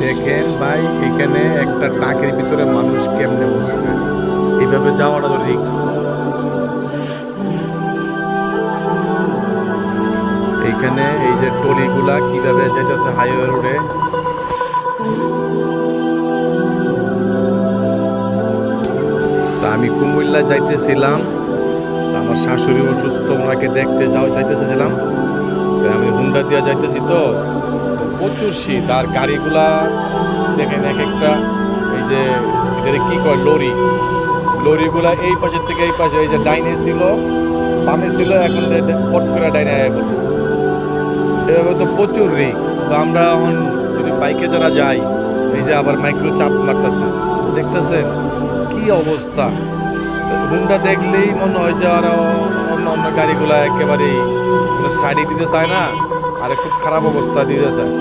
দেখেন ভাই, এখানে একটা টাকের ভিতরে মানুষ কেমনে বসছে, এইভাবে যাওয়াটা তো রিক্স। এইখানে এই যে টলিগুলা কিভাবে যাইতেছে হাইওয়ে রোডে। তা আমি কুমিল্লা যাইতেছিলাম, তা আমার শাশুড়ি অসুস্থ, ওনাকে দেখতে যাইতেছিলাম। তাই আমি হুন্ডা দিয়ে যাইতেছি, তো প্রচুর শীত। আর গাড়িগুলা দেখেন এক একটা, এই যে এদের কি কয়, লরিগুলা এই পাশের থেকে এই পাশে, এই যে ডাইনে ছিল বামে ছিল, এখন পট করে ডাইনে আয় বলবো। এভাবে তো প্রচুর রিস্ক। তো আমরা এখন যদি বাইকে যারা যাই, এই যে আবার মাইক্রো চাপ মারতেছে, দেখতেছেন কি অবস্থা। হুন্ডা দেখলেই মনে হয় যে আরো অন্য অন্য গাড়িগুলা একেবারেই সাইডে দিতে চায় না, আর খুব খারাপ অবস্থা দিতে চায়।